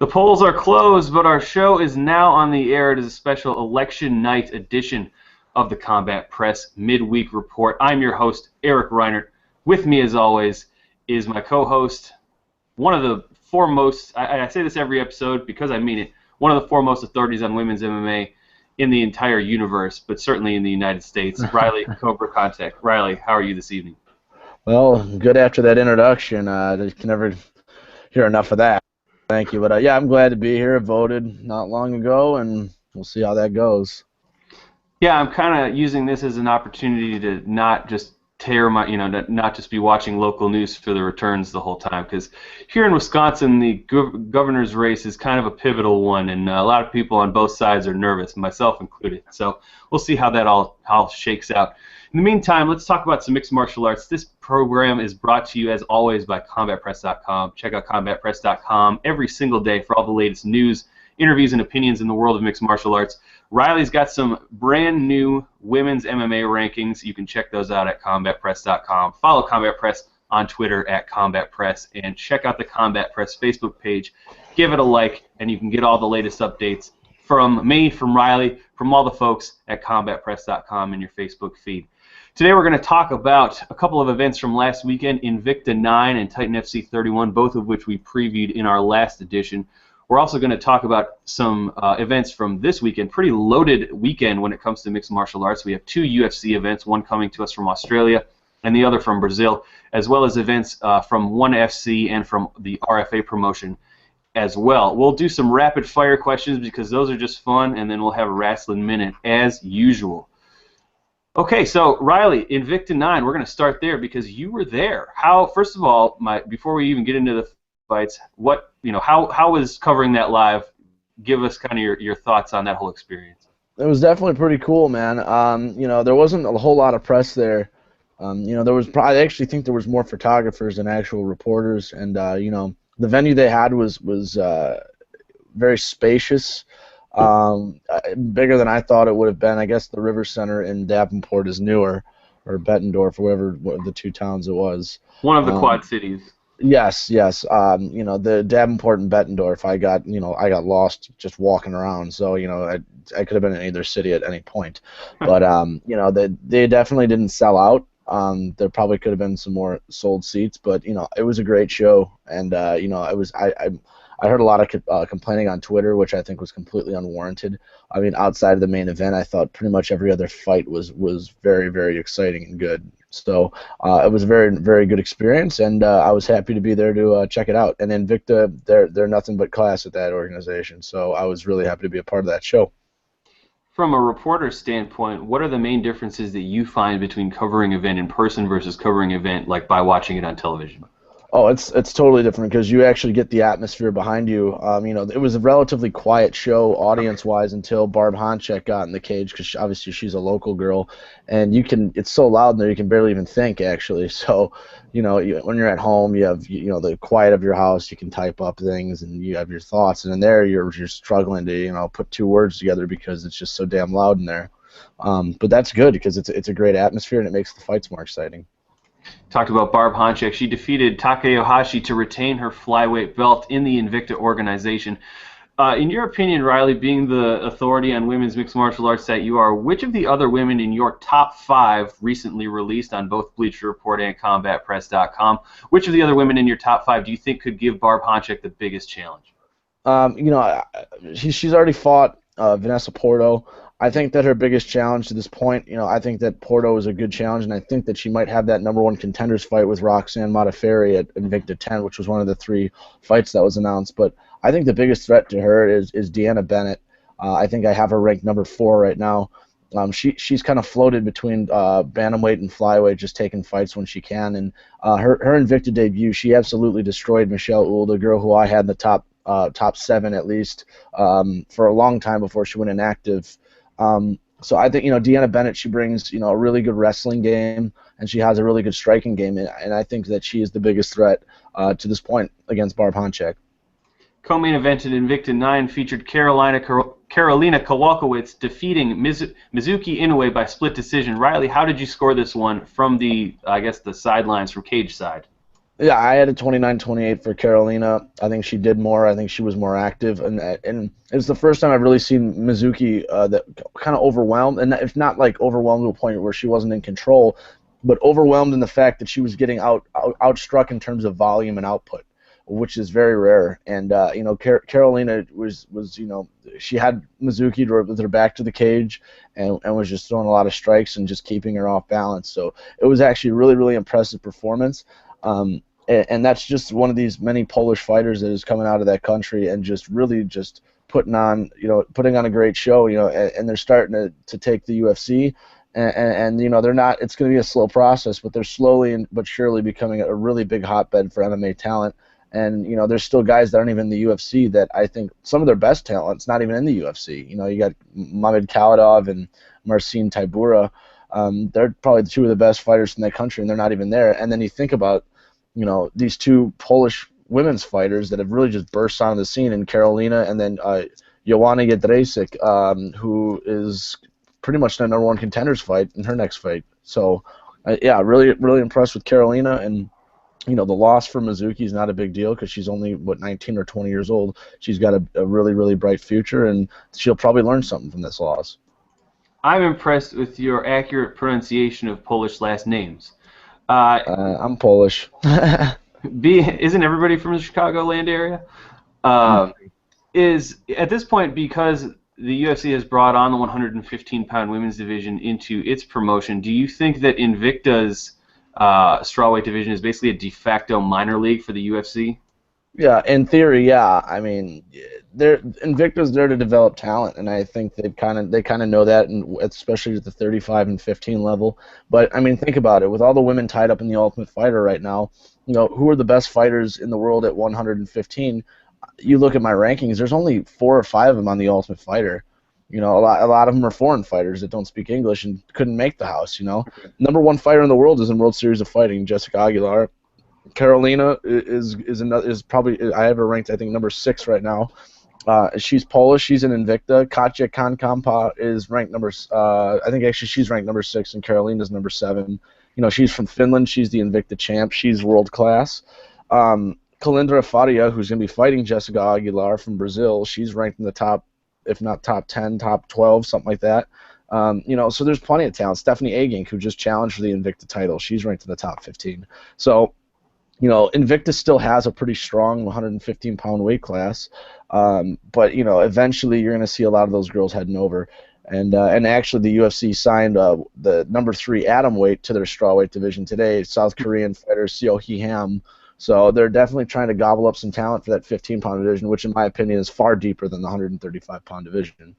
The polls are closed, but our show is now on the air. It is a special election night edition of the Combat Press Midweek Report. I'm your host, Eric Reinert. With me, as always, is my co-host, one of the foremost, I say this every episode because I mean it, one of the foremost authorities on women's MMA in the entire universe, but certainly in the United States, Riley Cobra Contact. Riley, how are you this evening? Well, good after that introduction. You can never hear enough of that. Thank you. But yeah, I'm glad to be here. I voted not long ago, and we'll see how that goes. Yeah, I'm kind of using this as an opportunity to not just not just be watching local news for the returns the whole time, because here in Wisconsin, the governor's race is kind of a pivotal one, and a lot of people on both sides are nervous, myself included. So we'll see how that all shakes out. In the meantime, let's talk about some mixed martial arts. This program is brought to you, as always, by CombatPress.com. Check out CombatPress.com every single day for all the latest news, interviews, and opinions in the world of mixed martial arts. Riley's got some brand new women's MMA rankings. You can check those out at CombatPress.com. Follow Combat Press on Twitter at Combat Press, and check out the Combat Press Facebook page. Give it a like, and you can get all the latest updates from me, from Riley, from all the folks at CombatPress.com in your Facebook feed. Today we're going to talk about a couple of events from last weekend, Invicta 9 and Titan FC 31, both of which we previewed in our last edition. We're also going to talk about some events from this weekend, pretty loaded weekend when it comes to mixed martial arts. We have two UFC events, one coming to us from Australia and the other from Brazil, as well as events from ONE FC and from the RFA promotion as well. We'll do some rapid fire questions because those are just fun, and then we'll have a wrestling minute as usual. Okay, so Riley, Invicta 9, we're going to start there because you were there. First of all, before we even get into the fights, how was covering that live? Give us kind of your thoughts on that whole experience. It was definitely pretty cool, man. There wasn't a whole lot of press there. I actually think there was more photographers than actual reporters, and the venue they had was very spacious. Bigger than I thought it would have been. I guess the River Center in Davenport is newer, or Bettendorf, whatever the two towns it was. One of the Quad Cities. Yes. The Davenport and Bettendorf, I got lost just walking around. So I could have been in either city at any point. But they definitely didn't sell out. There probably could have been some more sold seats, but it was a great show, and I heard a lot of complaining on Twitter, which I think was completely unwarranted. I mean, outside of the main event, I thought pretty much every other fight was very, very exciting and good. So it was a very, very good experience, and I was happy to be there to check it out. And Invicta, they're nothing but class at that organization, so I was really happy to be a part of that show. From a reporter standpoint, what are the main differences that you find between covering an event in person versus covering an event like by watching it on television? Oh, it's totally different because you actually get the atmosphere behind you. It was a relatively quiet show audience-wise until Barb Honchek got in the cage because obviously she's a local girl, and it's so loud in there you can barely even think actually. So, when you're at home, you have the quiet of your house, you can type up things and you have your thoughts, and in there you're struggling to put two words together because it's just so damn loud in there. But that's good because it's a great atmosphere and it makes the fights more exciting. Talked about Barb Honchek. She defeated Takayohashi to retain her flyweight belt in the Invicta organization. In your opinion, Riley, being the authority on women's mixed martial arts that you are, which of the other women in your top 5 recently released on both Bleacher Report and CombatPress.com, which of the other women in your top 5 do you think could give Barb Honchek the biggest challenge? She's already fought Vanessa Porto. I think that her biggest challenge to this point, I think that Porto is a good challenge, and I think that she might have that #1 contenders fight with Roxanne Modafferi at Invicta 10, which was one of the 3 fights that was announced. But I think the biggest threat to her is Deanna Bennett. I think I have her ranked #4 right now. She's kind of floated between bantamweight and flyweight, just taking fights when she can. And her Invicta debut, she absolutely destroyed Michelle Uhl, the girl who I had in the top 7 at least for a long time before she went inactive. So I think Deanna Bennett, she brings a really good wrestling game, and she has a really good striking game, and I think that she is the biggest threat to this point against Barb Honchek. Co-main event at Invicta 9 featured Carolina Kowalkiewicz defeating Mizuki Inoue by split decision. Riley, how did you score this one from the sidelines, from cage side? Yeah, I had a 29-28 for Carolina. I think she did more. I think she was more active, and it's the first time I've really seen Mizuki that kind of overwhelmed, and if not like overwhelmed to a point where she wasn't in control, but overwhelmed in the fact that she was getting outstruck in terms of volume and output, which is very rare. And Carolina was she had Mizuki with her back to the cage and was just throwing a lot of strikes and just keeping her off balance. So it was actually a really really impressive performance. And that's just one of these many Polish fighters that is coming out of that country and just really just putting on a great show, and they're starting to take the UFC, and they're not. It's going to be a slow process, but they're slowly but surely becoming a really big hotbed for MMA talent. And there's still guys that aren't even in the UFC that I think some of their best talent's not even in the UFC. You got Mamed Khalidov and Marcin Tybura. They're probably two of the best fighters in that country, and they're not even there. And then you think about these two Polish women's fighters that have really just burst onto the scene in Carolina, and then Joanna Jędrzejczyk, who is pretty much the number one contenders fight in her next fight. So, yeah, really, really impressed with Carolina, and the loss for Mizuki is not a big deal because she's only 19 or 20 years old. She's got a really, really bright future, and she'll probably learn something from this loss. I'm impressed with your accurate pronunciation of Polish last names. I'm Polish. Isn't everybody from the Chicagoland area? Is at this point, because the UFC has brought on the 115-pound women's division into its promotion, do you think that Invicta's strawweight division is basically a de facto minor league for the UFC? Yeah, in theory, yeah. I mean, Invicta's there to develop talent, and I think they kind of know that, and especially at the 35 and 15 level. But I mean, think about it. With all the women tied up in the Ultimate Fighter right now, who are the best fighters in the world at 115? You look at my rankings. There's only 4 or 5 of them on the Ultimate Fighter. A lot of them are foreign fighters that don't speak English and couldn't make the house. Number 1 fighter in the world is in World Series of Fighting, Jessica Aguilar. Carolina is probably, I have her ranked, I think, number 6 right now. She's Polish. She's in Invicta. Katja Kankampa is ranked I think actually she's ranked number 6, and Carolina's number 7. She's from Finland. She's the Invicta champ. She's world class. Kalindra Faria, who's going to be fighting Jessica Aguilar from Brazil, she's ranked in the top, if not top 10, top 12, something like that. So there's plenty of talent. Stephanie Agink, who just challenged for the Invicta title, she's ranked in the top 15. So Invicta still has a pretty strong 115-pound weight class, but eventually you're going to see a lot of those girls heading over, and actually the UFC signed the number 3 atomweight to their strawweight division today, South Korean fighter Seo Hee-ham. So they're definitely trying to gobble up some talent for that 15-pound division, which in my opinion is far deeper than the 135-pound division.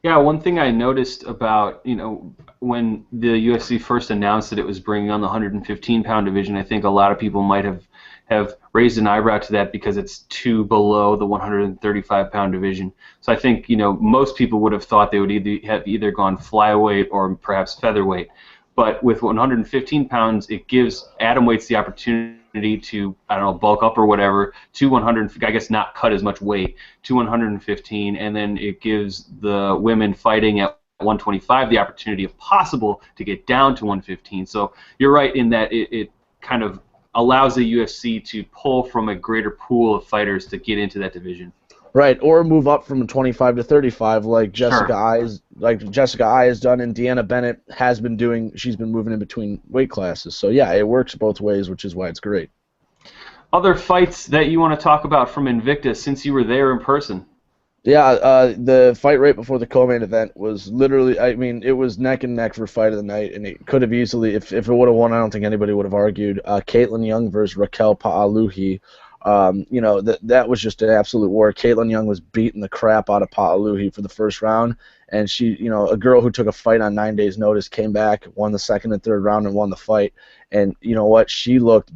Yeah, one thing I noticed about, when the UFC first announced that it was bringing on the 115-pound division, I think a lot of people might have raised an eyebrow to that because it's too below the 135-pound division. So I think, most people would have thought they would either gone flyweight or perhaps featherweight. But with 115 pounds, it gives atomweights the opportunity to, bulk up or whatever, to 100, I guess not cut as much weight, to 115, and then it gives the women fighting at 125 the opportunity, if possible, to get down to 115. So you're right in that it kind of allows the UFC to pull from a greater pool of fighters to get into that division. Right, or move up from 25 to 35, like Jessica I has done, and Deanna Bennett has been doing. She's been moving in between weight classes. So yeah, it works both ways, which is why it's great. Other fights that you want to talk about from Invicta since you were there in person? Yeah, the fight right before the co-main event was literally, it was neck and neck for fight of the night, and it could have easily, if it would have won, I don't think anybody would have argued. Caitlin Young versus Raquel Pa'aluhi. That was just an absolute war. Caitlin Young was beating the crap out of Pa'aluhi for the first round, and she, a girl who took a fight on 9 days' notice came back, won the second and third round, and won the fight. And you know what? She looked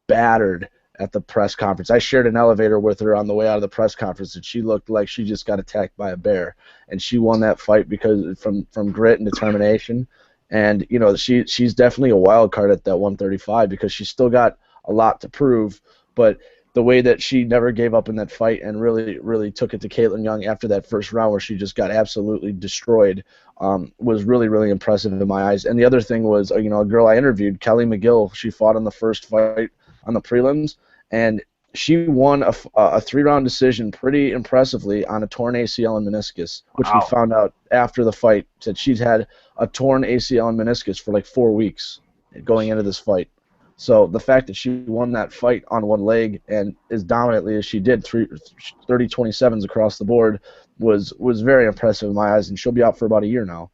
battered at the press conference. I shared an elevator with her on the way out of the press conference, and she looked like she just got attacked by a bear. And she won that fight because from grit and determination. And she's definitely a wild card at that 135 because she's still got a lot to prove. But the way that she never gave up in that fight and really, really took it to Caitlin Young after that first round where she just got absolutely destroyed was really, really impressive in my eyes. And the other thing was, a girl I interviewed, Kelly McGill, she fought in the first fight on the prelims, and she won a 3-round decision pretty impressively on a torn ACL and meniscus, which we Wow. found out after the fight that she'd had a torn ACL and meniscus for like 4 weeks going into this fight. So the fact that she won that fight on one leg and as dominantly as she did, 30-27s across the board, was very impressive in my eyes, and she'll be out for about a year now.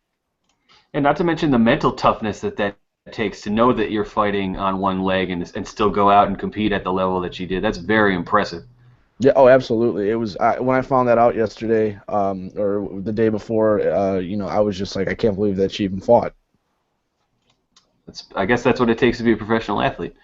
And not to mention the mental toughness that takes to know that you're fighting on one leg and still go out and compete at the level that she did. That's very impressive. Yeah, oh, absolutely. It was when I found that out yesterday, or the day before. I was just like, I can't believe that she even fought. I guess that's what it takes to be a professional athlete.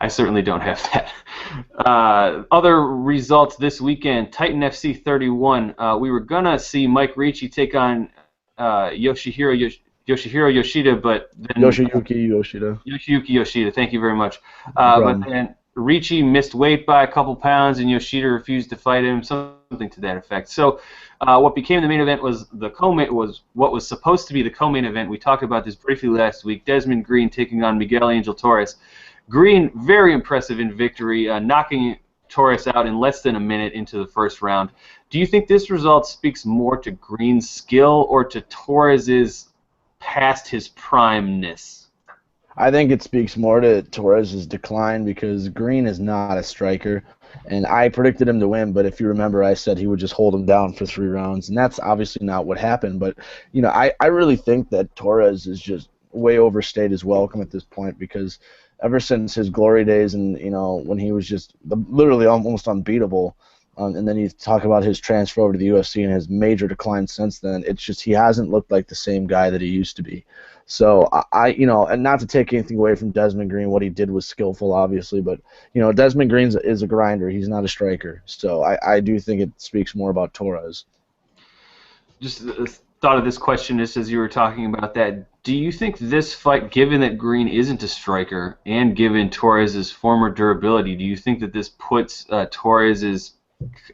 I certainly don't have that. Other results this weekend: Titan FC 31. We were gonna see Mike Ricci take on Yoshihiro Yoshida, but then Yoshiyuki Yoshida. Yoshiyuki Yoshida. Thank you very much. No But then Ricci missed weight by a couple pounds, and Yoshida refused to fight him. Something to that effect. So, what became the main event was what was supposed to be the co-main event. We talked about this briefly last week. Desmond Green taking on Miguel Angel Torres. Green, very impressive in victory, knocking Torres out in less than a minute into the first round. Do you think this result speaks more to Green's skill or to Torres's past his primeness? I think it speaks more to Torres' decline because Green is not a striker, and I predicted him to win, but if you remember, I said he would just hold him down for 3 rounds, and that's obviously not what happened. But, I really think that Torres is just way overstayed his welcome at this point because ever since his glory days and, when he was just literally almost unbeatable, and then you talk about his transfer over to the UFC and his major decline since then, it's just he hasn't looked like the same guy that he used to be. So and not to take anything away from Desmond Green, what he did was skillful, obviously, but Desmond Green is a grinder. He's not a striker. So I do think it speaks more about Torres. Just thought of this question just as you were talking about that. Do you think this fight, given that Green isn't a striker and given Torres' former durability, do you think that this puts Torres'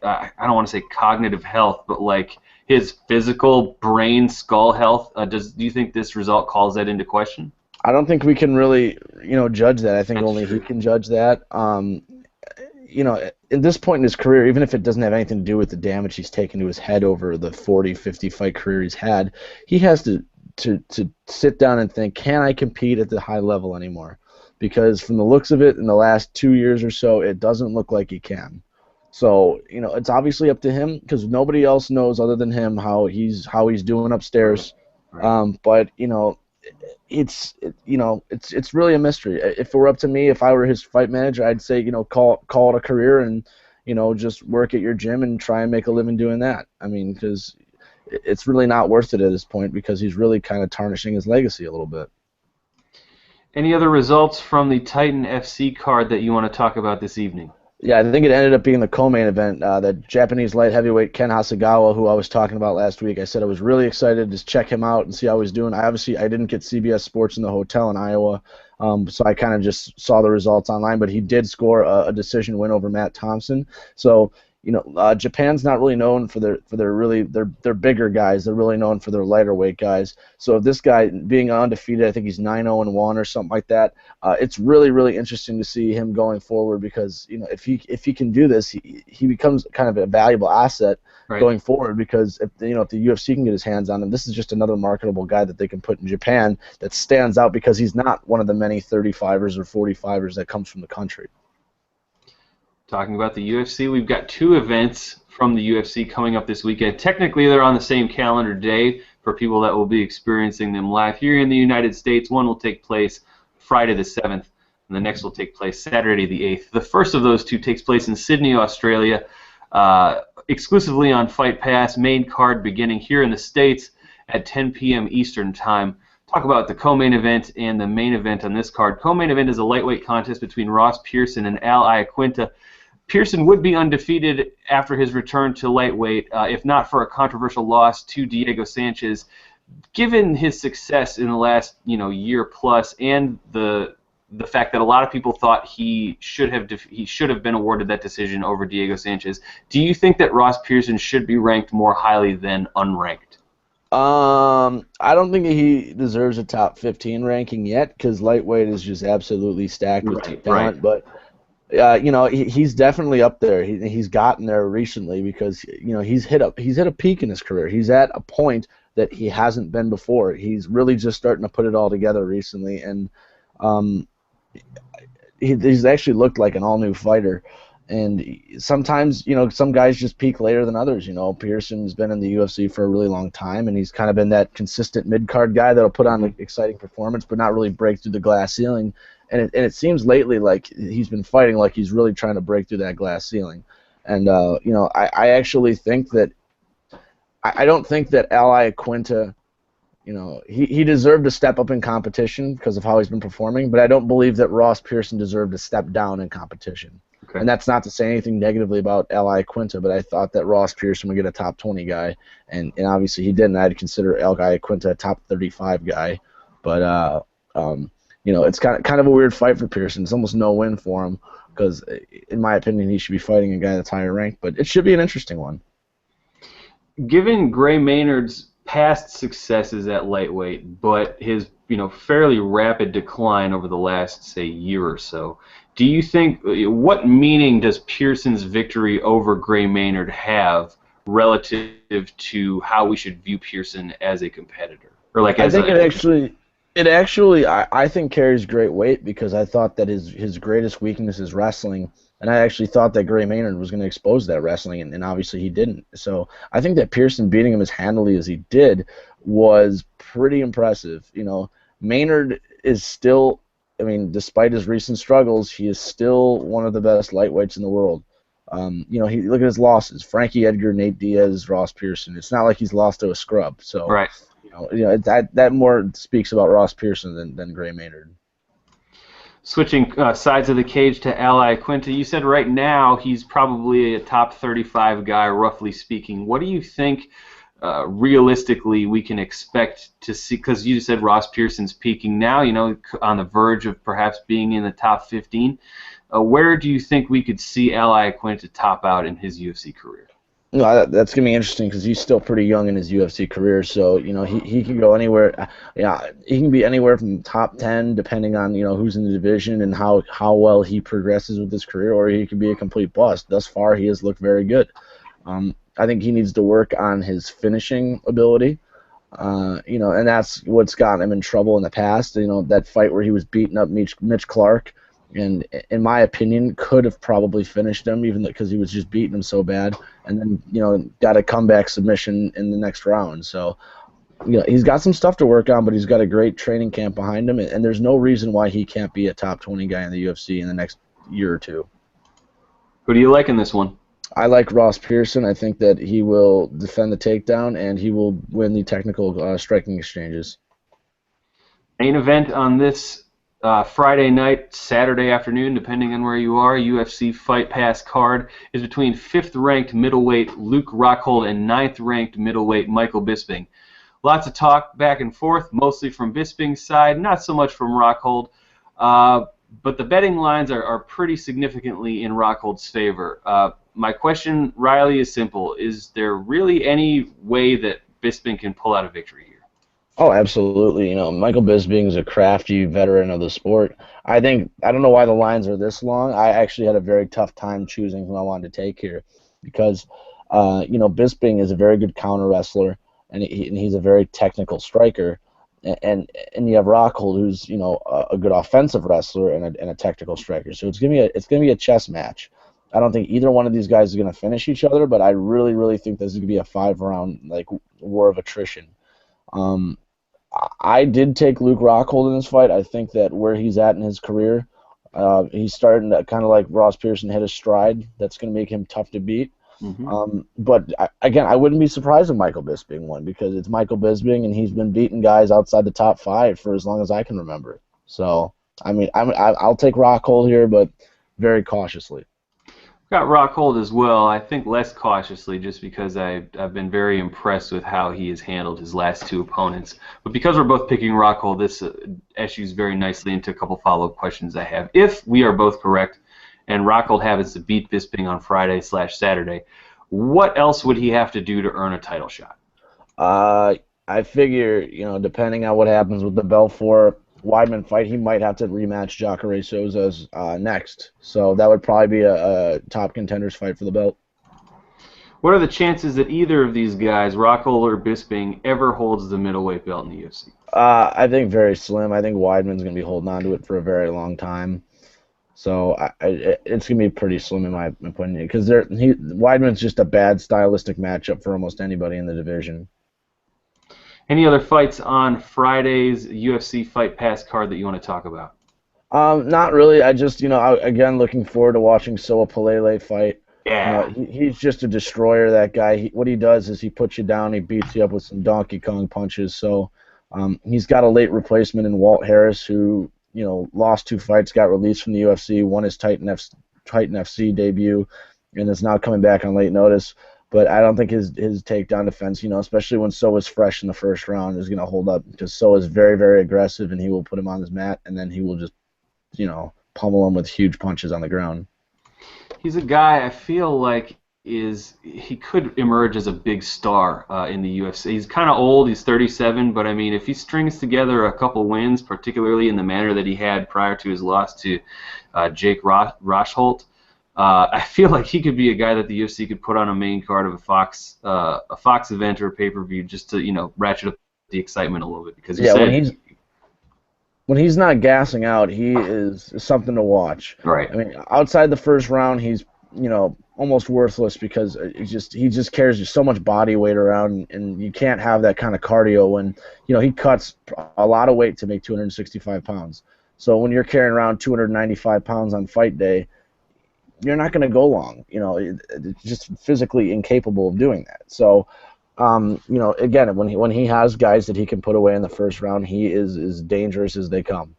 I don't want to say cognitive health, but like his physical brain skull health, do you think this result calls that into question? I don't think we can really, judge that. I think only he can judge that. At this point in his career, even if it doesn't have anything to do with the damage he's taken to his head over the 40, 50 fight career he's had, he has to sit down and think, can I compete at the high level anymore? Because from the looks of it, in the last 2 years or so, it doesn't look like he can. So, it's obviously up to him because nobody else knows other than him how he's doing upstairs. Right. But it's really a mystery. If it were up to me, if I were his fight manager, I'd say call it a career and just work at your gym and try and make a living doing that. I mean, because it's really not worth it at this point because he's really kind of tarnishing his legacy a little bit. Any other results from the Titan FC card that you want to talk about this evening? Yeah, I think it ended up being the co-main event. The Japanese light heavyweight Ken Hasegawa, who I was talking about last week, I said I was really excited to check him out and see how he's doing. I didn't get CBS Sports in the hotel in Iowa, so I kind of just saw the results online. But he did score a decision win over Matt Thompson. So Japan's not really known for their bigger guys. They're really known for their lighter weight guys. So this guy being undefeated, I think he's 9-0-1 or something like that. It's really, really interesting to see him going forward because if he can do this, he becomes kind of a valuable asset going forward because if the UFC can get his hands on him, this is just another marketable guy that they can put in Japan that stands out because he's not one of the many 35ers or 45ers that comes from the country. Talking about the UFC, we've got 2 events from the UFC coming up this weekend. Technically, they're on the same calendar day for people that will be experiencing them live here in the United States. One will take place Friday the 7th, and the next will take place Saturday the 8th. The first of those 2 takes place in Sydney, Australia, exclusively on Fight Pass, main card beginning here in the States at 10 p.m. Eastern Time. Talk about the co-main event and the main event on this card. Co-main event is a lightweight contest between Ross Pearson and Al Iaquinta. Pearson would be undefeated after his return to lightweight, if not for a controversial loss to Diego Sanchez. Given his success in the last year plus, and the fact that a lot of people thought he should have been awarded that decision over Diego Sanchez, do you think that Ross Pearson should be ranked more highly than unranked? I don't think he deserves a top 15 ranking yet because lightweight is just absolutely stacked with talent, but. He's definitely up there. He's gotten there recently because he's hit a peak in his career. He's at a point that he hasn't been before. He's really just starting to put it all together recently, and um, he's actually looked like an all new fighter. And sometimes, some guys just peak later than others. Pearson's been in the UFC for a really long time, and he's kind of been that consistent mid card guy that'll put on an exciting performance, but not really break through the glass ceiling. And it seems lately like he's been fighting like he's really trying to break through that glass ceiling. And I actually think that I don't think that Ally Quinta, he deserved to step up in competition because of how he's been performing, but I don't believe that Ross Pearson deserved to step down in competition. Okay. And that's not to say anything negatively about Ally Quinta, but I thought that Ross Pearson would get a top 20 guy, and obviously he didn't. I'd consider Ally Quinta a top 35 guy, but it's kind of a weird fight for Pearson. It's almost no win for him because, in my opinion, he should be fighting a guy that's higher ranked, but it should be an interesting one. Given Gray Maynard's past successes at lightweight, but his fairly rapid decline over the last, say, year or so, do you think, what meaning does Pearson's victory over Gray Maynard have relative to how we should view Pearson as a competitor? Or like as it actually I think carries great weight because I thought that his greatest weakness is wrestling, and I actually thought that Gray Maynard was going to expose that wrestling, and obviously he didn't. So I think that Pearson beating him as handily as he did was pretty impressive. Maynard is still, despite his recent struggles, he is still one of the best lightweights in the world. Look at his losses: Frankie Edgar, Nate Diaz, Ross Pearson. It's not like he's lost to a scrub. So right. That more speaks about Ross Pearson than Gray Maynard. Switching sides of the cage to Ally Quinta, you said right now he's probably a top 35 guy, roughly speaking. What do you think realistically we can expect to see? Because you said Ross Pearson's peaking now, on the verge of perhaps being in the top 15. Where do you think we could see Ally Quinta top out in his UFC career? No, that's gonna be interesting because he's still pretty young in his UFC career. So he can go anywhere. He can be anywhere from top 10 depending on who's in the division and how well he progresses with his career, or he could be a complete bust. Thus far, he has looked very good. I think he needs to work on his finishing ability. And that's what's gotten him in trouble in the past. That fight where he was beating up Mitch Clark, and in my opinion, could have probably finished him, even because he was just beating him so bad, and then got a comeback submission in the next round. So he's got some stuff to work on, but he's got a great training camp behind him, and there's no reason why he can't be a top 20 guy in the UFC in the next year or two. Who do you like in this one? I like Ross Pearson. I think that he will defend the takedown, and he will win the technical striking exchanges. Main event on this Friday night, Saturday afternoon, depending on where you are, UFC Fight Pass card is between 5th-ranked middleweight Luke Rockhold and 9th-ranked middleweight Michael Bisping. Lots of talk back and forth, mostly from Bisping's side, not so much from Rockhold, but the betting lines are pretty significantly in Rockhold's favor. My question, Riley, is simple. Is there really any way that Bisping can pull out a victory here? Oh, absolutely. Michael Bisping is a crafty veteran of the sport. I don't know why the lines are this long. I actually had a very tough time choosing who I wanted to take here because, Bisping is a very good counter wrestler, and he's a very technical striker. And you have Rockhold, who's a good offensive wrestler and a technical striker. So it's gonna be a chess match. I don't think either one of these guys is gonna finish each other, but I really, really think this is gonna be a 5-round war of attrition. I did take Luke Rockhold in this fight. I think that where he's at in his career, he's starting to kind of like Ross Pearson hit a stride. That's going to make him tough to beat. Mm-hmm. But again, I wouldn't be surprised if Michael Bisping won because it's Michael Bisping and he's been beating guys outside the top 5 for as long as I can remember. So I'll take Rockhold here, but very cautiously. Got Rockhold as well. I think less cautiously, just because I've been very impressed with how he has handled his last 2 opponents. But because we're both picking Rockhold, this issues very nicely into a couple follow-up questions I have. If we are both correct, and Rockhold happens to beat Bisping on Friday/Saturday, what else would he have to do to earn a title shot? I figure, depending on what happens with the Belfort Weidman fight, he might have to rematch Jacare Souza's next. So that would probably be a top contenders fight for the belt. What are the chances that either of these guys, Rockhold or Bisping, ever holds the middleweight belt in the UFC? I think very slim. I think Weidman's going to be holding on to it for a very long time. So it's going to be pretty slim in my opinion, because Weidman's just a bad stylistic matchup for almost anybody in the division. Any other fights on Friday's UFC Fight Pass card that you want to talk about? Not really. I just, again, looking forward to watching Soa Palele fight. Yeah. He's just a destroyer, that guy. What he does is he puts you down, he beats you up with some Donkey Kong punches. So he's got a late replacement in Walt Harris, who lost 2 fights, got released from the UFC, won his Titan FC debut, and is now coming back on late notice. But I don't think his takedown defense, especially when Soa's fresh in the first round, is going to hold up, because Soa's very, very aggressive, and he will put him on his mat, and then he will just, pummel him with huge punches on the ground. He's a guy I feel like he could emerge as a big star in the UFC. He's kind of old. He's 37, but I mean, if he strings together a couple wins, particularly in the manner that he had prior to his loss to Jake Rochholt, I feel like he could be a guy that the UFC could put on a main card of a Fox event or a pay-per-view, just to ratchet up the excitement a little bit, because when he's not gassing out, he is something to watch. Right. I mean, outside the first round, he's almost worthless, because he just carries so much body weight around, and you can't have that kind of cardio when he cuts a lot of weight to make 265 pounds. So when you're carrying around 295 pounds on fight day, you're not going to go long. It's just physically incapable of doing that. So. Again, when he has guys that he can put away in the first round, he is as dangerous as they come.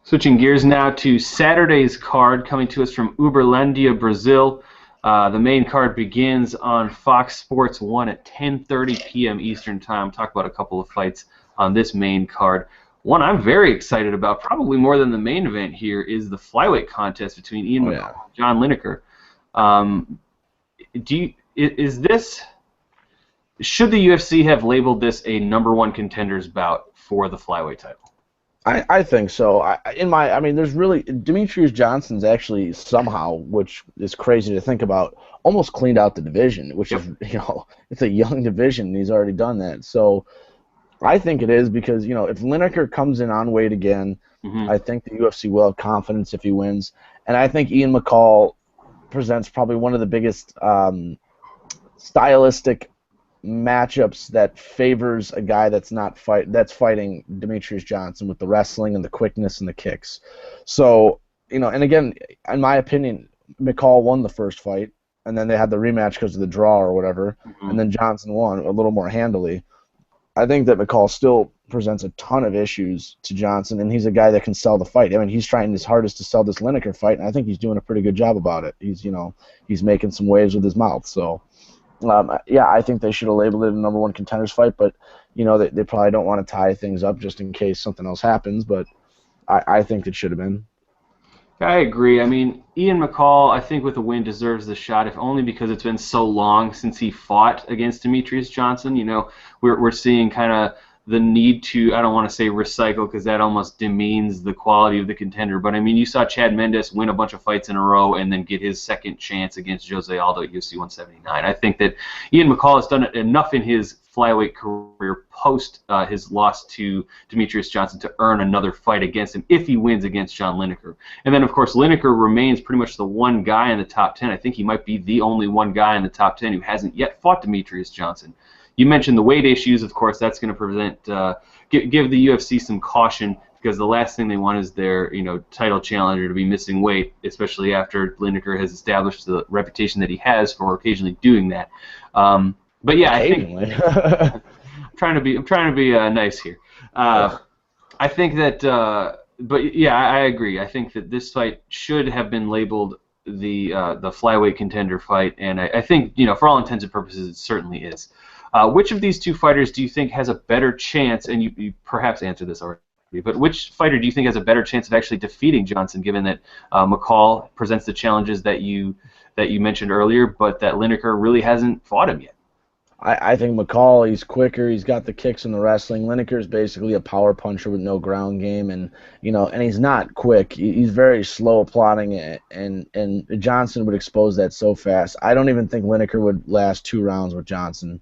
Switching gears now to Saturday's card, coming to us from Uberlândia, Brazil. The main card begins on Fox Sports 1 at 10:30 p.m. Eastern Time. Talk about a couple of fights on this main card. One I'm very excited about, probably more than the main event here, is the flyweight contest between Ian McCall and John Lineker. Should the UFC have labeled this a #1 contenders bout for the flyweight title? I think so. There's really Demetrius Johnson's actually somehow, which is crazy to think about, almost cleaned out the division, which is it's a young division, and he's already done that. So I think it is, because if Lineker comes in on weight again, I think the UFC will have confidence if he wins, and I think Ian McCall presents probably one of the biggest stylistic matchups that favors a guy that's fighting Demetrius Johnson with the wrestling and the quickness and the kicks. So, and again, in my opinion, McCall won the first fight, and then they had the rematch because of the draw or whatever, and then Johnson won a little more handily. I think that McCall still presents a ton of issues to Johnson, and he's a guy that can sell the fight. I mean, he's trying his hardest to sell this Lineker fight, and I think he's doing a pretty good job about it. He's making some waves with his mouth, so... I think they should have labeled it a #1 contenders fight, but they probably don't want to tie things up just in case something else happens. But I think it should have been. I agree. I mean, Ian McCall, I think with a win deserves the shot, if only because it's been so long since he fought against Demetrius Johnson. We're seeing kind of the need to, I don't want to say recycle, because that almost demeans the quality of the contender, but I mean, you saw Chad Mendes win a bunch of fights in a row and then get his second chance against Jose Aldo at UFC 179. I think that Ian McCall has done enough in his flyweight career post his loss to Demetrius Johnson to earn another fight against him if he wins against John Lineker. And then, of course, Lineker remains pretty much the one guy in the top 10. I think he might be the only one guy in the top 10 who hasn't yet fought Demetrius Johnson. You mentioned the weight issues. Of course, that's going to give the UFC some caution, because the last thing they want is their title challenger to be missing weight, especially after Lineker has established the reputation that he has for occasionally doing that. But yeah, I think I'm trying to be nice here. I think that, but yeah, I agree. I think that this fight should have been labeled the flyweight contender fight, and I think for all intents and purposes, it certainly is. Which of these two fighters do you think has a better chance, and you perhaps answered this already, but which fighter do you think has a better chance of actually defeating Johnson, given that McCall presents the challenges that you mentioned earlier, but that Lineker really hasn't fought him yet? I think McCall, he's quicker, he's got the kicks and the wrestling. Lineker's basically a power puncher with no ground game, and and he's not quick. He's very slow plotting it, and Johnson would expose that so fast. I don't even think Lineker would last 2 rounds with Johnson,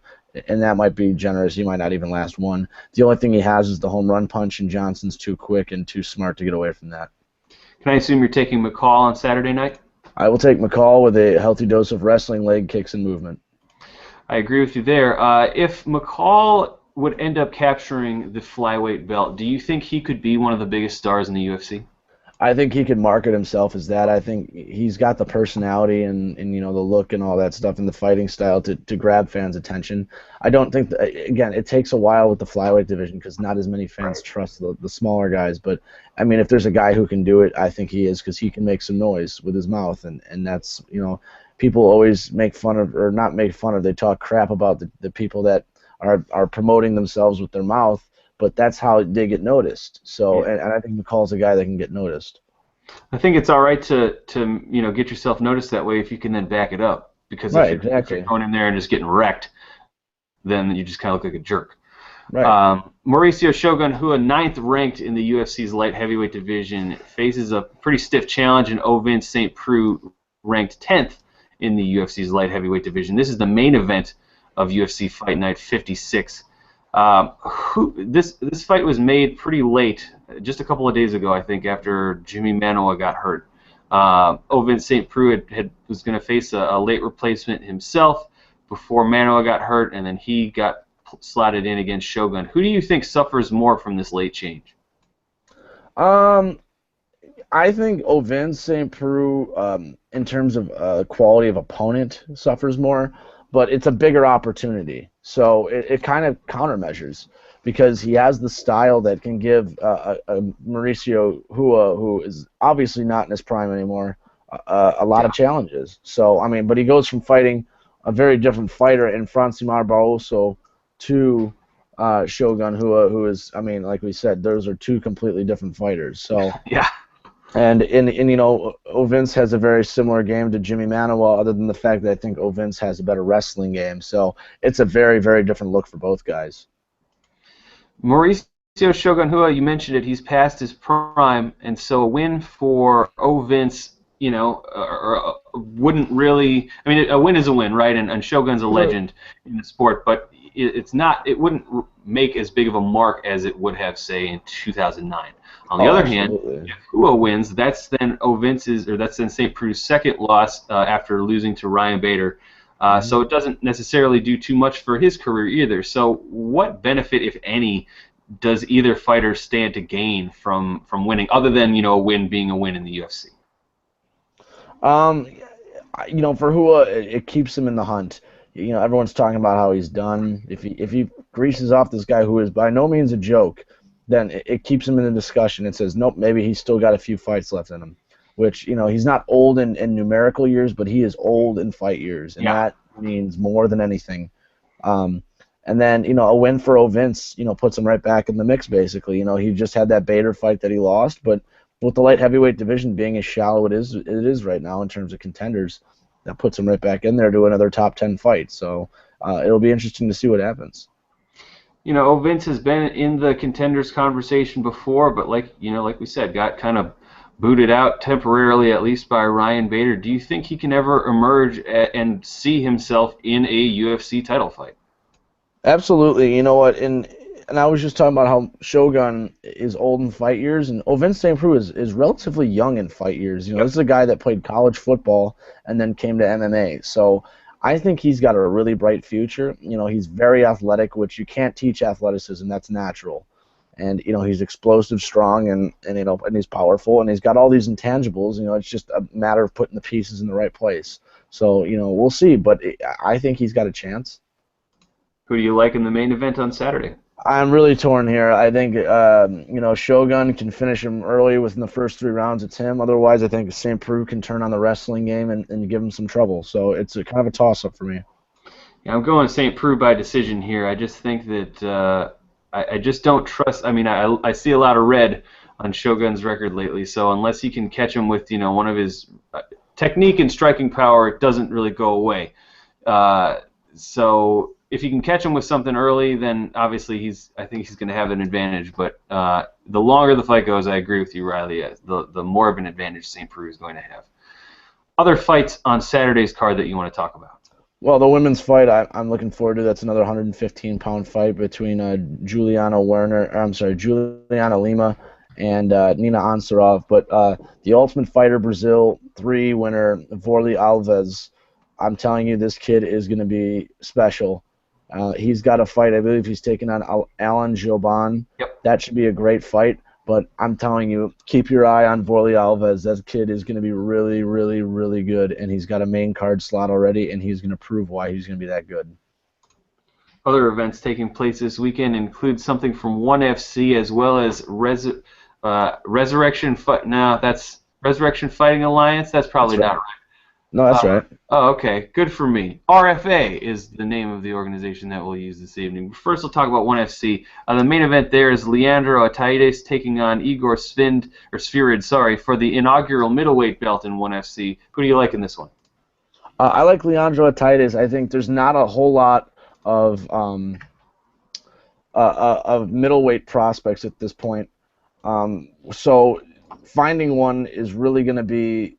and that might be generous. He might not even last one. The only thing he has is the home run punch, and Johnson's too quick and too smart to get away from that. Can I assume you're taking McCall on Saturday night? I will take McCall with a healthy dose of wrestling, leg kicks, and movement. I agree with you there. If McCall would end up capturing the flyweight belt, do you think he could be one of the biggest stars in the UFC? I think he could market himself as that. I think he's got the personality and the look and all that stuff and the fighting style to grab fans' attention. I don't think that, again, it takes a while with the flyweight division because not as many fans trust the smaller guys. But I mean, if there's a guy who can do it, I think he is because he can make some noise with his mouth, and that's people always make fun of, or not make fun of, they talk crap about the people that are promoting themselves with their mouth, but that's how they get noticed. So, Yeah. and I think McCall's a guy that can get noticed. I think it's all right to get yourself noticed that way if you can then back it up. Because Right, if you're exactly. going in there and just getting wrecked, then you just kind of look like a jerk. Right. Mauricio Shogun, who is 9th ranked in the UFC's light heavyweight division, faces a pretty stiff challenge in Ovin St. Preux, ranked 10th in the UFC's light heavyweight division. This is the main event of UFC Fight Night 56. This fight was made pretty late, just a couple of days ago, I think, after Jimmy Manoa got hurt. Ovin St. Preux was going to face a late replacement himself before Manoa got hurt, and then he got slotted in against Shogun. Who do you think suffers more from this late change? Um, I think Ovin St. Preux, in terms of quality of opponent, suffers more, but it's a bigger opportunity. So it kind of countermeasures because he has the style that can give a Mauricio Hua, who is obviously not in his prime anymore, a lot of challenges. So, I mean, but he goes from fighting a very different fighter in Francimar Barroso to Shogun Hua, who is, I mean, like we said, those are two completely different fighters. So. Yeah. And Ovince has a very similar game to Jimmy Manoa, other than the fact that I think Ovince has a better wrestling game. So it's a very, very different look for both guys. Mauricio Shogun Hua, you mentioned it, he's past his prime, and so a win for Vince, wouldn't really. I mean, a win is a win, right? And Shogun's a legend in the sport, but it's not. It wouldn't make as big of a mark as it would have, say, in 2009. On the other hand, if Hua wins, that's then St. Preux's second loss after losing to Ryan Bader. So it doesn't necessarily do too much for his career either. So what benefit, if any, does either fighter stand to gain from winning, other than a win being a win in the UFC? For Hua, it keeps him in the hunt. Everyone's talking about how he's done. If he greases off this guy who is by no means a joke, then it keeps him in the discussion. It says, nope, maybe he's still got a few fights left in him. Which, he's not old in numerical years, but he is old in fight years, and that means more than anything. And then, a win for Ovince, puts him right back in the mix, basically. He just had that Bader fight that he lost, but with the light heavyweight division being as shallow it is right now in terms of contenders, that puts him right back in there to another top 10 fight. So it'll be interesting to see what happens. Vince has been in the contenders conversation before, but like we said, got kind of booted out temporarily, at least by Ryan Bader. Do you think he can ever emerge and see himself in a UFC title fight? Absolutely. You know what? And I was just talking about how Shogun is old in fight years, and Ovin St. Preux is relatively young in fight years. This is a guy that played college football and then came to MMA. So I think he's got a really bright future. He's very athletic, which you can't teach athleticism. That's natural. And he's explosive, strong, and he's powerful, and he's got all these intangibles. It's just a matter of putting the pieces in the right place. So we'll see, but I think he's got a chance. Who do you like in the main event on Saturday? I'm really torn here. I think Shogun can finish him early within the first 3 rounds. It's him. Otherwise, I think St. Preux can turn on the wrestling game and give him some trouble. So it's a kind of a toss-up for me. Yeah, I'm going St. Preux by decision here. I just think that I just don't trust. I mean, I see a lot of red on Shogun's record lately. So unless he can catch him with one of his technique and striking power, it doesn't really go away. So if you can catch him with something early, then obviously I think he's going to have an advantage. But the longer the fight goes, I agree with you, Riley. The more of an advantage St. Preux is going to have. Other fights on Saturday's card that you want to talk about? Well, the women's fight I'm looking forward to. That's another 115-pound fight between Juliana Lima and Nina Ansarov. But the Ultimate Fighter Brazil 3 winner, Vorli Alves, I'm telling you, this kid is going to be special. He's got a fight. I believe he's taking on Alan Gilban. Yep. That should be a great fight. But I'm telling you, keep your eye on Vorli Alves. That kid is going to be really, really, really good, and he's got a main card slot already, and he's going to prove why he's going to be that good. Other events taking place this weekend include something from ONE FC as well as Resurrection Fighting Alliance. That's probably not right. No, that's right. Oh, okay. Good for me. RFA is the name of the organization that we'll use this evening. First, we'll talk about ONE FC. The main event there is Leandro Ataides taking on Igor Svirid, for the inaugural middleweight belt in ONE FC. Who do you like in this one? I like Leandro Ataides. I think there's not a whole lot of middleweight prospects at this point. So finding one is really going to be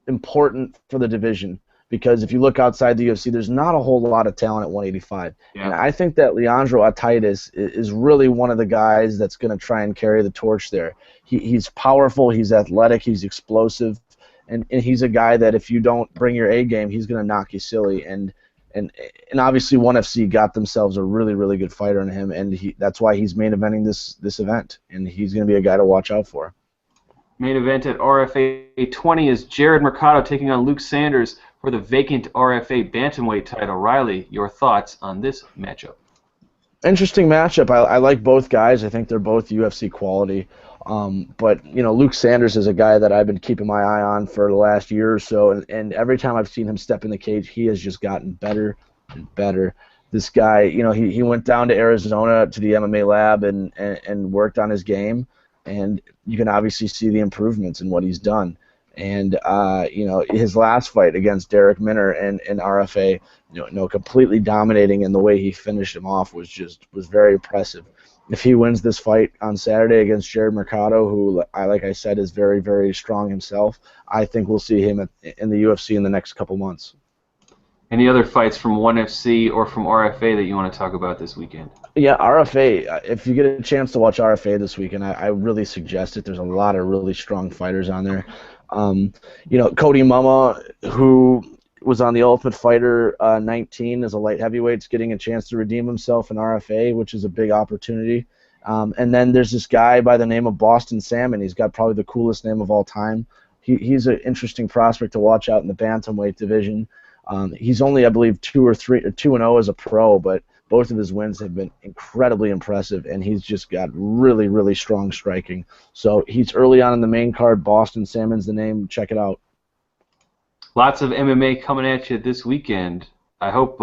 important for the division, because if you look outside the UFC, there's not a whole lot of talent at 185. Yeah. And I think that Leandro Ataides is really one of the guys that's going to try and carry the torch there. He's powerful, he's athletic, he's explosive, and he's a guy that if you don't bring your A game, he's going to knock you silly. And obviously ONE FC got themselves a really, really good fighter in him, and that's why he's main eventing this event, and he's going to be a guy to watch out for. Main event at RFA 20 is Jared Mercado taking on Luke Sanders for the vacant RFA bantamweight title. Riley, your thoughts on this matchup? Interesting matchup. I like both guys. I think they're both UFC quality. But Luke Sanders is a guy that I've been keeping my eye on for the last year or so, and every time I've seen him step in the cage, he has just gotten better and better. This guy, he went down to Arizona to the MMA lab and worked on his game. And you can obviously see the improvements in what he's done. And his last fight against Derek Minner and RFA, completely dominating, and the way he finished him off was very impressive. If he wins this fight on Saturday against Jared Mercado, who, like I said, is very, very strong himself, I think we'll see him in the UFC in the next couple months. Any other fights from ONE FC or from RFA that you want to talk about this weekend? Yeah, RFA. If you get a chance to watch RFA this weekend, I really suggest it. There's a lot of really strong fighters on there. Cody Mama, who was on the Ultimate Fighter 19 as a light heavyweight, is getting a chance to redeem himself in RFA, which is a big opportunity. And then there's this guy by the name of Boston Salmon. He's got probably the coolest name of all time. He's an interesting prospect to watch out in the bantamweight division. He's only, I believe, 2-0 as a pro, but both of his wins have been incredibly impressive, and he's just got really, really strong striking. So he's early on in the main card. Boston Salmon's the name. Check it out. Lots of MMA coming at you this weekend. I hope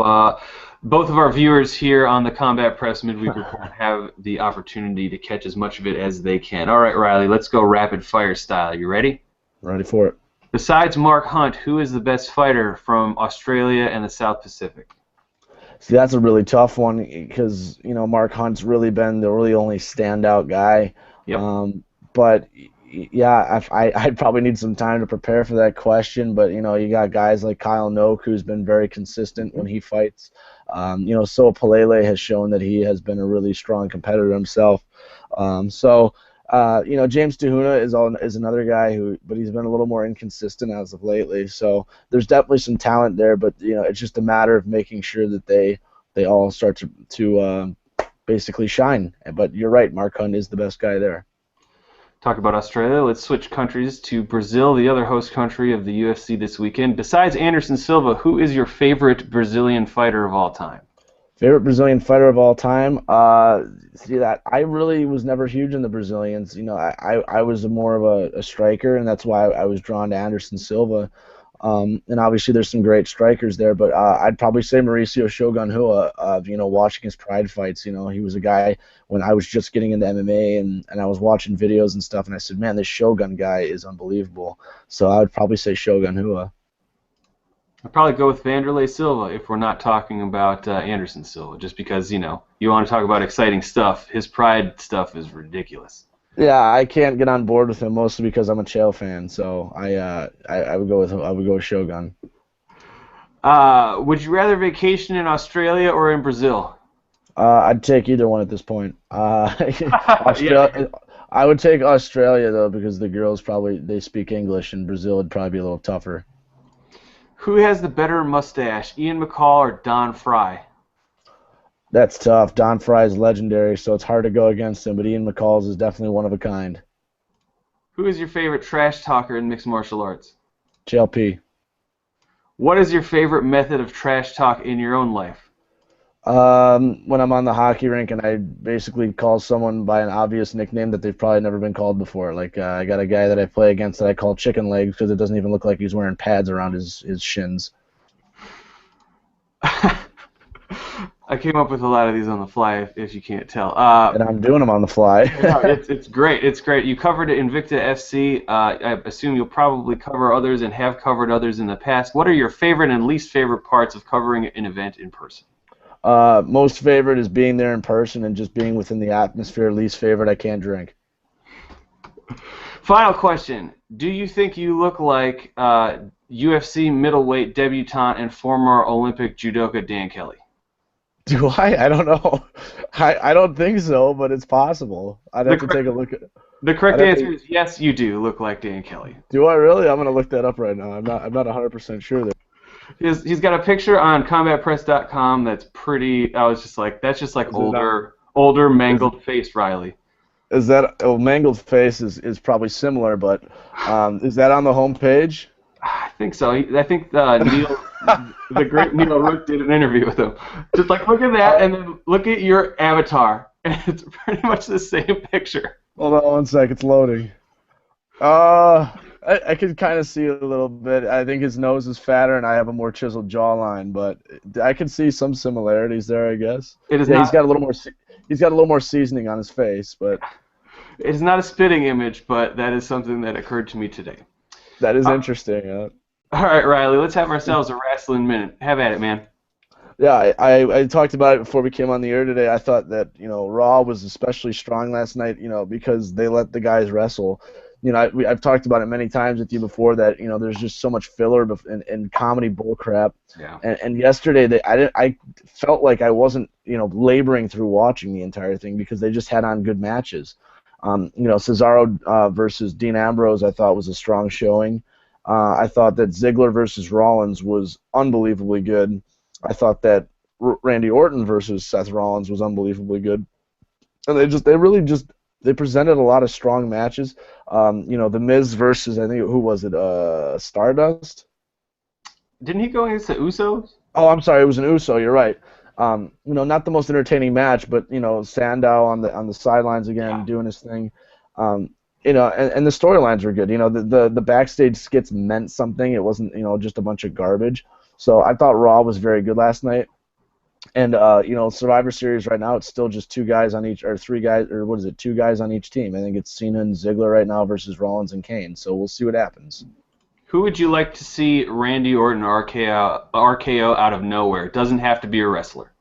both of our viewers here on the Combat Press Midweek Report have the opportunity to catch as much of it as they can. All right, Riley, let's go rapid fire style. You ready? Ready for it. Besides Mark Hunt, who is the best fighter from Australia and the South Pacific? See, that's a really tough one because, Mark Hunt's really been the really only standout guy. Yep. But, yeah, I'd probably need some time to prepare for that question. But, you got guys like Kyle Noak, who's been very consistent when he fights. So Palele has shown that he has been a really strong competitor himself. James Tahuna is another guy but he's been a little more inconsistent as of lately. So there's definitely some talent there, but it's just a matter of making sure that they all start to basically shine. But you're right, Mark Hunt is the best guy there. Talk about Australia. Let's switch countries to Brazil, the other host country of the UFC this weekend. Besides Anderson Silva, who is your favorite Brazilian fighter of all time? Favorite Brazilian fighter of all time? I really was never huge in the Brazilians. I was more of a striker, and that's why I was drawn to Anderson Silva. And obviously there's some great strikers there, but I'd probably say Mauricio Shogun Rua. Watching his Pride fights, he was a guy when I was just getting into MMA, and I was watching videos and stuff, and I said, man, this Shogun guy is unbelievable. So I would probably say Shogun Rua. I'd probably go with Vanderlei Silva if we're not talking about Anderson Silva, just because, you want to talk about exciting stuff. His pride stuff is ridiculous. Yeah, I can't get on board with him mostly because I'm a Chael fan. So I would go with Shogun. Would you rather vacation in Australia or in Brazil? I'd take either one at this point. Yeah. Australia. I would take Australia though because the girls probably they speak English, and Brazil would probably be a little tougher. Who has the better mustache, Ian McCall or Don Fry? That's tough. Don Fry is legendary, so it's hard to go against him. But Ian McCall's is definitely one of a kind. Who is your favorite trash talker in mixed martial arts? JLP. What is your favorite method of trash talk in your own life? When I'm on the hockey rink and I basically call someone by an obvious nickname that they've probably never been called before. Like I got a guy that I play against that I call Chicken Legs because it doesn't even look like he's wearing pads around his shins. I came up with a lot of these on the fly, if you can't tell. And I'm doing them on the fly. No, it's great. It's great. You covered Invicta FC. I assume you'll probably cover others and have covered others in the past. What are your favorite and least favorite parts of covering an event in person? Most favorite is being there in person and just being within the atmosphere. Least favorite, I can't drink. Final question. Do you think you look like UFC middleweight debutant and former Olympic judoka Dan Kelly? Do I? I don't know. I don't think so, but it's possible. I'd have to take a look at it. The correct answer is yes, you do look like Dan Kelly. Do I really? I'm gonna look that up right now. I'm not 100% sure there. He's got a picture on combatpress.com that's pretty. I was just like, that's just like older mangled face Riley. Is that mangled face is probably similar, but is that on the homepage? I think so. I think Neil, the great Neil Rook, did an interview with him. Just like look at that, and then look at your avatar, and it's pretty much the same picture. Hold on one sec, it's loading. I can kind of see a little bit. I think his nose is fatter, and I have a more chiseled jawline, but I can see some similarities there, I guess. It is not, he's got a little more. He's got a little more seasoning on his face, but it is not a spitting image, but that is something that occurred to me today. That is interesting. All right, Riley, let's have ourselves a wrestling minute. Have at it, man. Yeah, I talked about it before we came on the air today. I thought that Raw was especially strong last night, because they let the guys wrestle. I've talked about it many times with you before that there's just so much filler and comedy bullcrap. Yeah. And yesterday I felt like I wasn't laboring through watching the entire thing because they just had on good matches. Cesaro versus Dean Ambrose I thought was a strong showing. I thought that Ziggler versus Rollins was unbelievably good. I thought that Randy Orton versus Seth Rollins was unbelievably good. And they presented a lot of strong matches. The Miz versus, I think, who was it? Stardust? Didn't he go against the Usos? Oh, I'm sorry, it was an Uso. You're right. Not the most entertaining match, but Sandow on the sidelines again doing his thing. And the storylines were good. The backstage skits meant something. It wasn't just a bunch of garbage. So I thought Raw was very good last night. And Survivor Series right now, it's still just two guys on each, or three guys, or what is it, two guys on each team. I think it's Cena and Ziggler right now versus Rollins and Kane. So we'll see what happens. Who would you like to see Randy Orton RKO out of nowhere? It doesn't have to be a wrestler.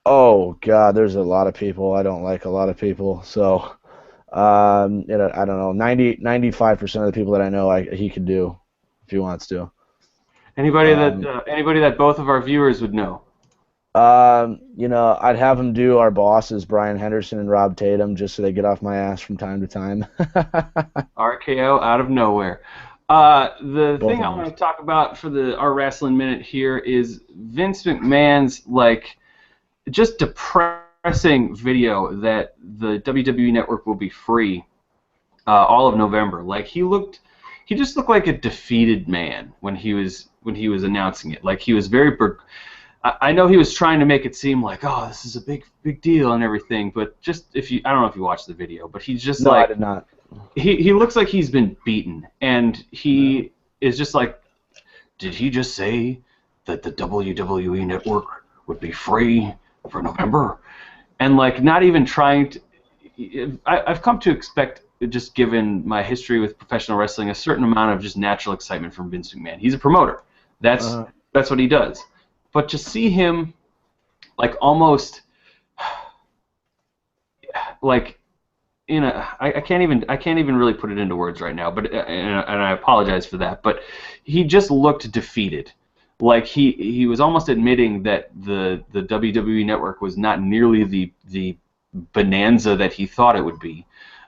Oh God, there's a lot of people. I don't like a lot of people. So I don't know, 95% of the people that I know he could do if he wants to. Anybody that both of our viewers would know. I'd have him do our bosses, Brian Henderson and Rob Tatum, just so they get off my ass from time to time. RKO out of nowhere. The Both thing I want to talk about for our wrestling minute here is Vince McMahon's just depressing video that the WWE Network will be free all of November. He just looked like a defeated man when he was announcing it. Like he was very. I know he was trying to make it seem like, oh, this is a big deal and everything, but just I don't know if you watched the video, but he's just I did not. He looks like he's been beaten, and he is just like, did he just say that the WWE Network would be free for November? And not even trying to. I've come to expect, just given my history with professional wrestling, a certain amount of just natural excitement from Vince McMahon. He's a promoter. That's That's what he does. But to see him like almost like I can't even really put it into words right now, but and I apologize for that, but he just looked defeated. Like he was almost admitting that the WWE Network was not nearly the bonanza that he thought it would be,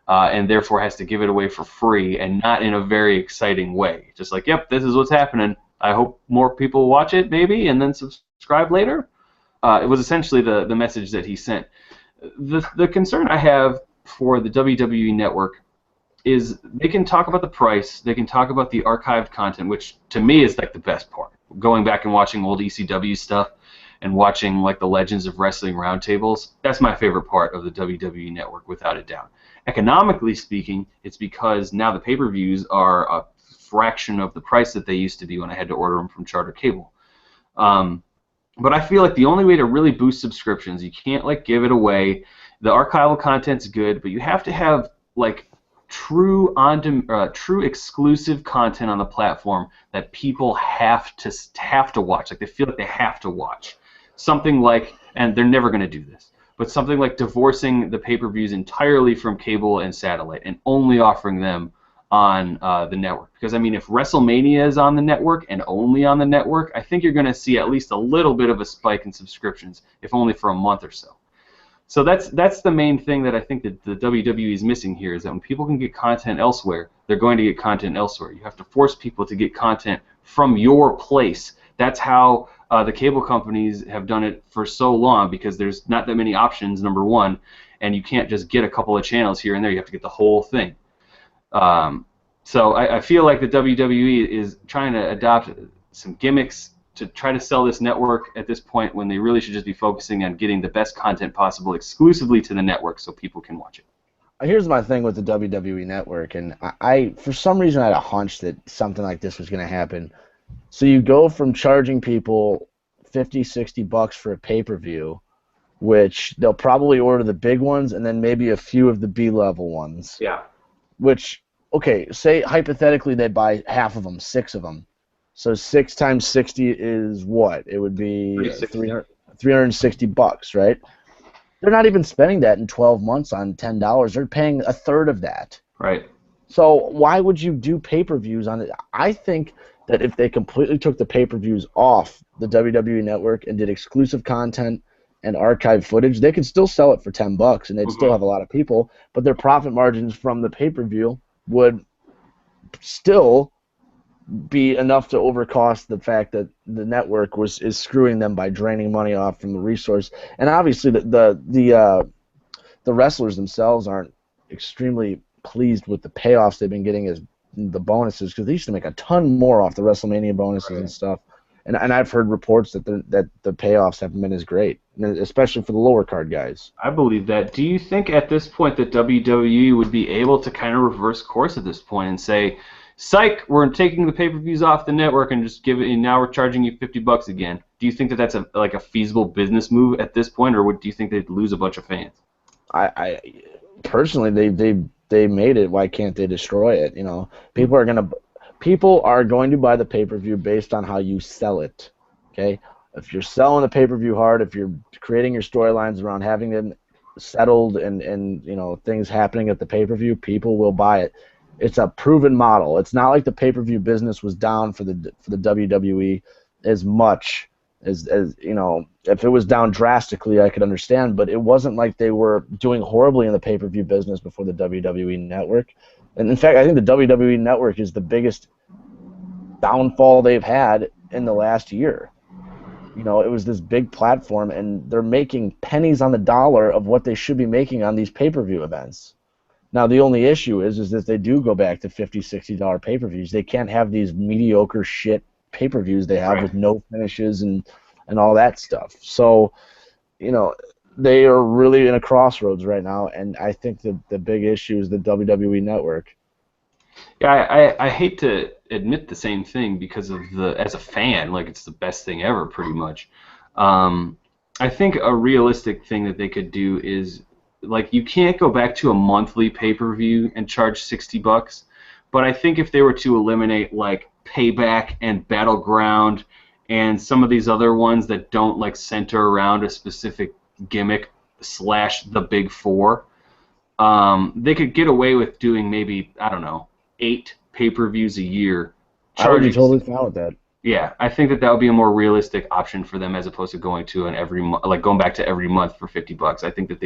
and therefore has to give it away for free and not in a very exciting way. Just like, yep, this is what's happening. I hope more people watch it maybe and then subscribe later. It was essentially the message that he sent. The concern I have for the WWE Network is they can talk about the price, they can talk about the archived content, which to me is like the best part. Going back and watching old ECW stuff and watching like the Legends of Wrestling roundtables, that's my favorite part of the WWE Network without a doubt. Economically speaking, it's because now the pay-per-views are a fraction of the price that they used to be when I had to order them from Charter Cable. But I feel like the only way to really boost subscriptions, you can't like give it away. The archival content's good, but you have to have like true exclusive content on the platform that people have to watch. Like they feel like they have to watch something like, and they're never going to do this, but something like divorcing the pay-per-views entirely from cable and satellite and only offering them on the network. Because I mean, if WrestleMania is on the network and only on the network, I think you're going to see at least a little bit of a spike in subscriptions, if only for a month or so. So that's the main thing that I think that the WWE is missing here, is that when people can get content elsewhere, they're going to get content elsewhere. You have to force people to get content from your place. That's how the cable companies have done it for so long, because there's not that many options, number one, and you can't just get a couple of channels here and there. You have to get the whole thing. So I feel like the WWE is trying to adopt some gimmicks to try to sell this network at this point, when they really should just be focusing on getting the best content possible exclusively to the network so people can watch it. Here's my thing with the WWE Network, and I for some reason I had a hunch that something like this was going to happen. So you go from charging people $50-$60 for a pay-per-view, which they'll probably order the big ones and then maybe a few of the B-level ones. Yeah. Which, okay, say hypothetically they buy half of them, 6 of them. So 6 times 60 is what? It would be $360, right? They're not even spending that in 12 months on $10. They're paying a third of that. Right. So why would you do pay-per-views on it? I think that if they completely took the pay-per-views off the WWE Network and did exclusive content and archive footage, they could still sell it for $10 and they'd still have a lot of people, but their profit margins from the pay-per-view would still be enough to overcost the fact that the network is screwing them by draining money off from the resource. And obviously the wrestlers themselves aren't extremely pleased with the payoffs they've been getting as the bonuses, because they used to make a ton more off the WrestleMania bonuses and stuff. And I've heard reports that the payoffs haven't been as great, especially for the lower card guys. I believe that. Do you think at this point that WWE would be able to kind of reverse course at this point and say, psych, we're taking the pay-per-views off the network and just give it, and now we're charging you $50 again? Do you think that that's a feasible business move at this point, or do you think they'd lose a bunch of fans? I personally, they made it. Why can't they destroy it? You know, people are going to buy the pay-per-view based on how you sell it. Okay, if you're selling the pay-per-view hard, if you're creating your storylines around having them settled and you know, things happening at the pay-per-view, people will buy it. It's a proven model. It's not like the pay-per-view business was down for the WWE as much as you know. If it was down drastically, I could understand, but it wasn't like they were doing horribly in the pay-per-view business before the WWE Network. And in fact, I think the WWE Network is the biggest downfall they've had in the last year. You know, it was this big platform, and they're making pennies on the dollar of what they should be making on these pay-per-view events. Now, the only issue is that they do go back to $50, $60 pay-per-views. They can't have these mediocre shit pay-per-views they have with no finishes and all that stuff. So, you know, they are really in a crossroads right now, and I think that the big issue is the WWE Network. Yeah, I hate to admit the same thing because of as a fan, like, it's the best thing ever, pretty much. I think a realistic thing that they could do is, like, you can't go back to a monthly pay-per-view and charge $60, but I think if they were to eliminate, like, Payback and Battleground and some of these other ones that don't like center around a specific gimmick slash the big four, they could get away with doing maybe, I don't know, 8 pay-per-views a year. I would be totally fine with that. Yeah, I think that would be a more realistic option for them as opposed to going to going back to every month for $50. I think that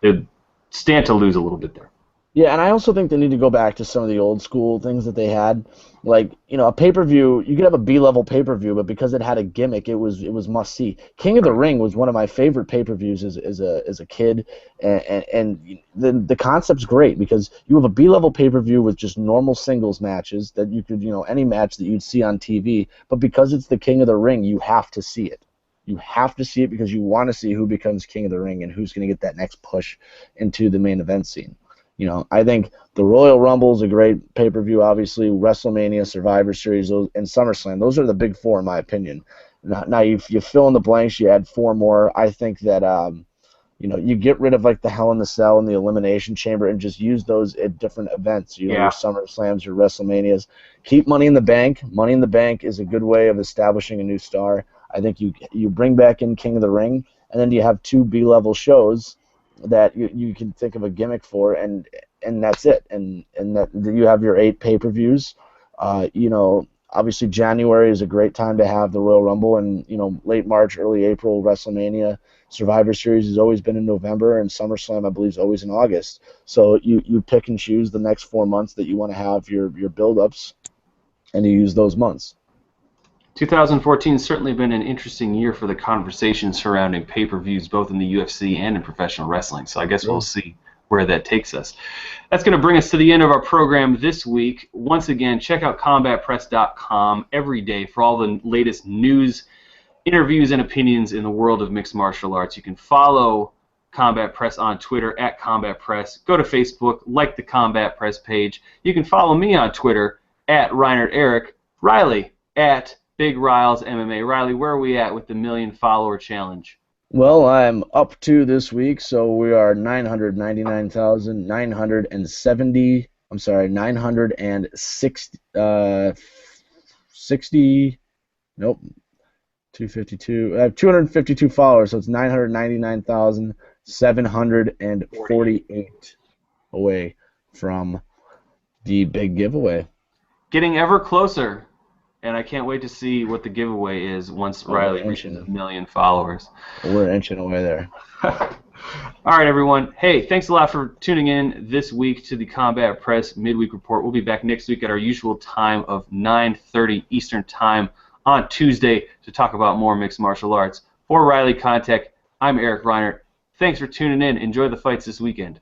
they'd stand to lose a little bit there. Yeah, and I also think they need to go back to some of the old school things that they had. Like, a pay-per-view, you could have a B-level pay-per-view, but because it had a gimmick, it was must-see. King of the Ring was one of my favorite pay-per-views as a kid, and the concept's great because you have a B-level pay-per-view with just normal singles matches that you could, any match that you'd see on TV, but because it's the King of the Ring, you have to see it. You have to see it because you want to see who becomes King of the Ring and who's going to get that next push into the main event scene. I think the Royal Rumble is a great pay-per-view, obviously. WrestleMania, Survivor Series, and SummerSlam. Those are the big four, in my opinion. Now you fill in the blanks, you add 4 more. I think that, you get rid of, like, the Hell in the Cell and the Elimination Chamber and just use those at different events. Your SummerSlams, your WrestleManias. Keep Money in the Bank. Money in the Bank is a good way of establishing a new star. I think you bring back in King of the Ring, and then you have 2 B-level shows that you can think of a gimmick for, and that's it, and that you have your 8 pay-per-views. Obviously January is a great time to have the Royal Rumble, and late March, early April, WrestleMania. Survivor Series has always been in November, and SummerSlam, I believe, is always in August. So you pick and choose the next 4 months that you want to have your build-ups, and you use those months. 2014 has certainly been an interesting year for the conversation surrounding pay-per-views, both in the UFC and in professional wrestling. So I guess we'll see where that takes us. That's going to bring us to the end of our program this week. Once again, check out combatpress.com every day for all the latest news, interviews, and opinions in the world of mixed martial arts. You can follow Combat Press on Twitter at Combat Press. Go to Facebook, like the Combat Press page. You can follow me on Twitter at Reinert Eric, Riley at Big Riles MMA. Riley, where are we at with the 1,000,000 follower challenge? Well, I'm up to this week, so we are 999,970. I'm sorry, 960. Nope, 252. I have 252 followers, so it's 999,748 away from the big giveaway. Getting ever closer. And I can't wait to see what the giveaway is once Riley reaches 1,000,000 followers. We're inching away there. All right, everyone. Hey, thanks a lot for tuning in this week to the Combat Press Midweek Report. We'll be back next week at our usual time of 9:30 Eastern Time on Tuesday to talk about more mixed martial arts. For Riley Contact, I'm Eric Reinert. Thanks for tuning in. Enjoy the fights this weekend.